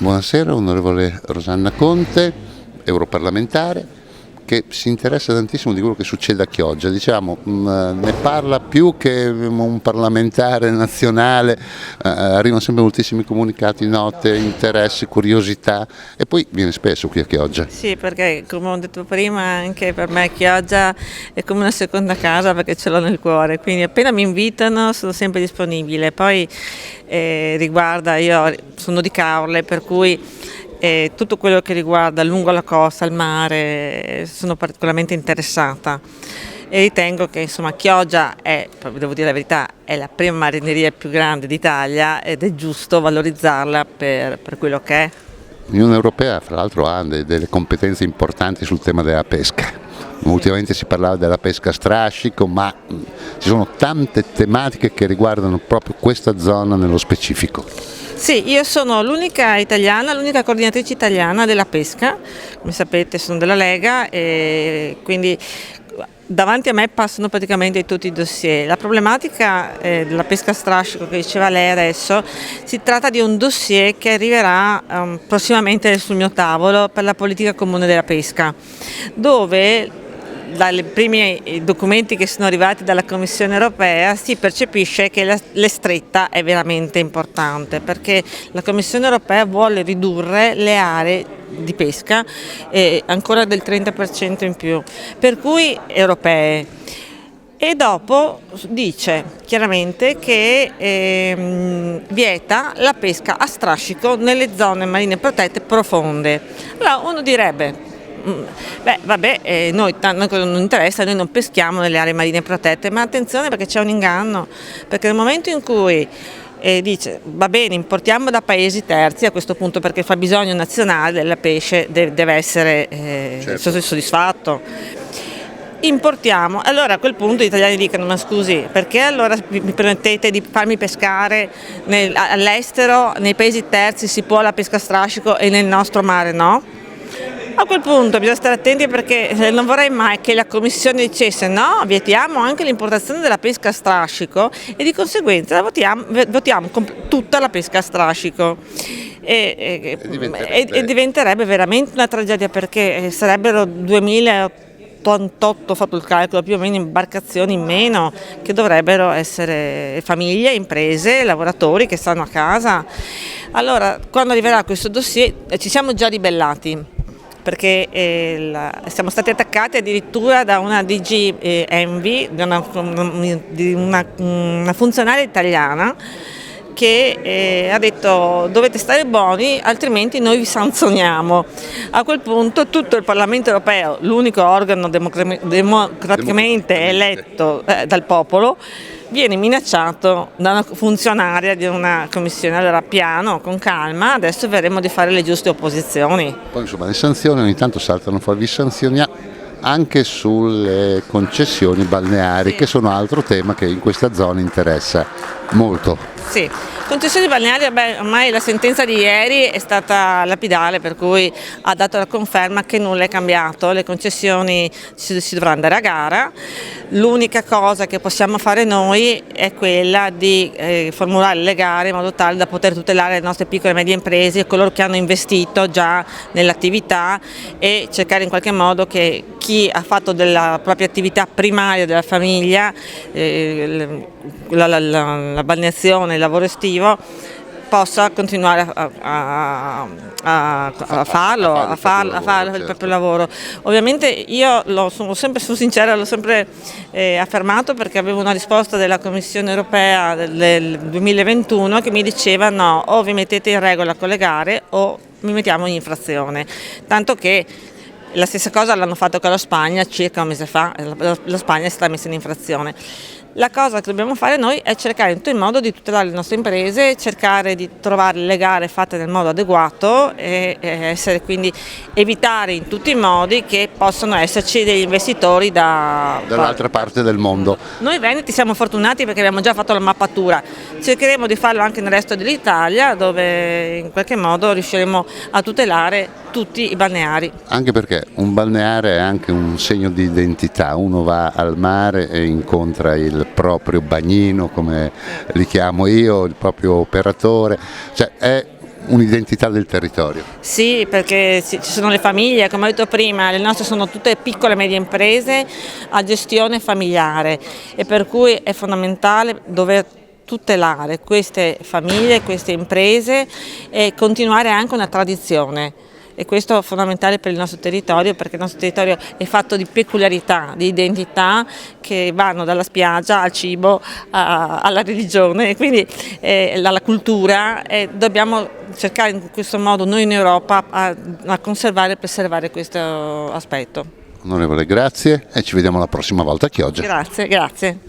Buonasera, onorevole Rosanna Conte, europarlamentare, che si interessa tantissimo di quello che succede a Chioggia. Diciamo, ne parla più che un parlamentare nazionale, arrivano sempre moltissimi comunicati, note, interessi, curiosità, e poi viene spesso qui a Chioggia. Sì, perché come ho detto prima, anche per me Chioggia è come una seconda casa perché ce l'ho nel cuore, quindi appena mi invitano sono sempre disponibile. Poi riguarda, io sono di Caorle, per cui tutto quello che riguarda lungo la costa, il mare, sono particolarmente interessata e ritengo che insomma Chioggia è, devo dire la verità, è la prima marineria più grande d'Italia ed è giusto valorizzarla per quello che è. L'Unione Europea, fra l'altro, ha delle competenze importanti sul tema della pesca. Ultimamente si parlava della pesca a strascico, ma ci sono tante tematiche che riguardano proprio questa zona nello specifico. Sì, io sono l'unica italiana, l'unica coordinatrice italiana della pesca, come sapete sono della Lega e quindi davanti a me passano praticamente tutti i dossier. La problematica della pesca a strascico che diceva lei adesso, si tratta di un dossier che arriverà prossimamente sul mio tavolo per la politica comune della pesca, dove dai primi documenti che sono arrivati dalla Commissione europea si percepisce che l'estretta è veramente importante, perché la Commissione europea vuole ridurre le aree di pesca ancora del 30% in più, per cui europee. E dopo dice chiaramente che vieta la pesca a strascico nelle zone marine protette profonde. Allora uno direbbe, beh vabbè, noi non interessa, noi non peschiamo nelle aree marine protette, ma attenzione perché c'è un inganno, perché nel momento in cui dice va bene, importiamo da paesi terzi a questo punto perché il fabbisogno nazionale del pesce deve essere certo, soddisfatto. Importiamo, allora a quel punto gli italiani dicono ma scusi, perché allora mi permettete di farmi pescare all'estero, nei paesi terzi si può la pesca a strascico e nel nostro mare no? A quel punto bisogna stare attenti perché non vorrei mai che la Commissione dicesse no, vietiamo anche l'importazione della pesca a strascico e di conseguenza votiamo tutta la pesca a strascico. E diventerebbe veramente una tragedia perché sarebbero 2088, ho fatto il calcolo, più o meno imbarcazioni in meno che dovrebbero essere famiglie, imprese, lavoratori che stanno a casa. Allora quando arriverà questo dossier ci siamo già ribellati, perché siamo stati attaccati addirittura da una DG Envi, di una funzionaria italiana che ha detto dovete stare buoni altrimenti noi vi sanzioniamo. A quel punto tutto il Parlamento europeo, l'unico organo democraticamente eletto dal popolo, viene minacciato da una funzionaria di una commissione. Allora piano, con calma, adesso vedremo di fare le giuste opposizioni. Poi insomma le sanzioni ogni tanto saltano fuori, vi sanzioniamo anche sulle concessioni balneari, sì, che sono altro tema che in questa zona interessa molto. Sì, concessioni balneari, ormai la sentenza di ieri è stata lapidale, per cui ha dato la conferma che nulla è cambiato, le concessioni si dovrà andare a gara, l'unica cosa che possiamo fare noi è quella di formulare le gare in modo tale da poter tutelare le nostre piccole e medie imprese e coloro che hanno investito già nell'attività e cercare in qualche modo che chi ha fatto della propria attività primaria della famiglia, la balneazione, il lavoro estivo, possa continuare a fare il proprio lavoro. Ovviamente io sono sempre sincera, l'ho sempre affermato perché avevo una risposta della Commissione europea del 2021 che mi diceva no, o vi mettete in regola con le gare o mi mettiamo in infrazione, tanto che la stessa cosa l'hanno fatto con la Spagna circa un mese fa, la Spagna è stata messa in infrazione. La cosa che dobbiamo fare noi è cercare in tutto il modo di tutelare le nostre imprese, cercare di trovare le gare fatte nel modo adeguato e quindi evitare in tutti i modi che possano esserci degli investitori dall'altra parte del mondo. Noi veneti siamo fortunati perché abbiamo già fatto la mappatura, cercheremo di farlo anche nel resto dell'Italia dove in qualche modo riusciremo a tutelare tutti i balneari. Anche perché un balneare è anche un segno di identità, uno va al mare e incontra il proprio bagnino, come li chiamo io, il proprio operatore, cioè è un'identità del territorio. Sì, perché ci sono le famiglie, come ho detto prima, le nostre sono tutte piccole e medie imprese a gestione familiare e per cui è fondamentale dover tutelare queste famiglie, queste imprese e continuare anche una tradizione. E questo è fondamentale per il nostro territorio, perché il nostro territorio è fatto di peculiarità, di identità che vanno dalla spiaggia al cibo alla religione e quindi alla cultura, e dobbiamo cercare in questo modo noi in Europa a conservare e preservare questo aspetto. Onorevole, grazie e ci vediamo la prossima volta a Chioggia. Grazie, grazie.